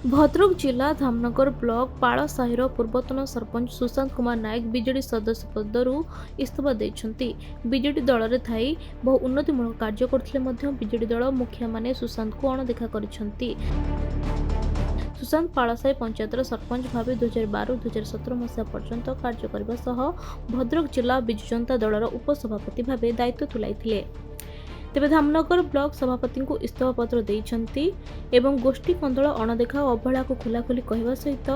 भद्रक जिला धामनगर ब्लॉक पाड़साहीर पूर्वतन सरपंच सुशांत कुमार नायक बीजेडी सदस्य पदरू इस्तीफा देइछन्ति। बीजेडी दल रे थाई बहु उन्नतिमूलक कार्य करथिले मध्य बीजेडी दल मुखिया माने सुशांत को अणदेखा करिछन्ति। सुशांत पाड़साही पंचायतर सरपंच भाव 2012-2017 मसीहा पर्यंत कार्य करने सह भद्रक जिला बिजु जनता दलर उपसभापति भाव दायित्व तुलाइथिले। तेबे धामनगर ब्लॉक सभापति को इस्तीफा पत्र देइछन्ति एवं गोष्ठी कंदल अणदेखा और अवहेला को खोलाखोली कहवा सहित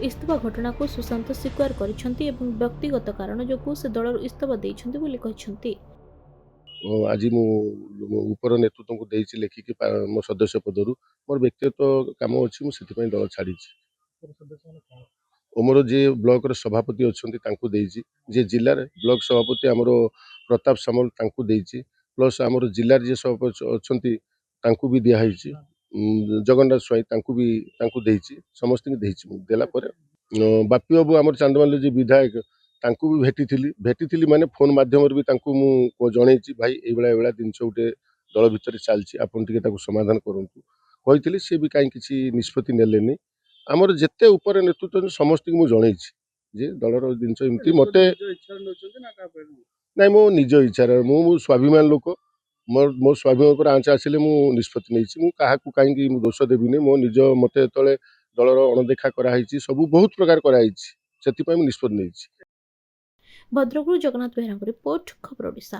इस्तीफा घटना को सुशांत स्वीकार करिछन्ति एवं व्यक्तिगत कारण जोगु से दलर इस्तीफा देइछन्ति बोली कहिछन्ति। आज ऊपर नेतृत्व को देइछि लेखिक मो सदस्य पदरू मोर व्यक्तिगत काम अछि मु सेति दल छाड़ी मोर जे ब्लॉक रे सभापति अच्छी देइछि जे जिले ब्लॉक सभापति आमर प्रताप सामल तांकु देइछि प्लस आमर जिलार जे सभापति अच्छी तांकु भी दिखाई जगन्नाथ स्वाई तांकु भी तांकु देइछि समस्त देला बापी बाबू आमर चांदमाली जे विधायक तांकु भी भेटी माने फोन माध्यम भी तांकु मु जणैछि भाई ए बेला दिन गोटे दल भितर चलछि आपन टिके ताकु समाधान करंतु कहितली से भी काई किछि निष्पत्ति नेलेनी आमर जेते ऊपर नेतृत्व समस्त मु जणैछि जे दलर दिनस एमती मते नाइ मो निज इच्छा मु स्वाभिमान लोक मो स्वाभिमान पर आंच आसिले मु निष्पत्ति नेछि मु काहाकु काई दोष देबिनी मो निज मते तळे दलर अणदेखा कराइछि सब बहुत प्रकार कराइछि सेति पय मु निष्पत्ति नेछि। भद्रकରୁ जगन्नाथ बेहराଙ୍କ रिपोर्ट खबर ओडिशा।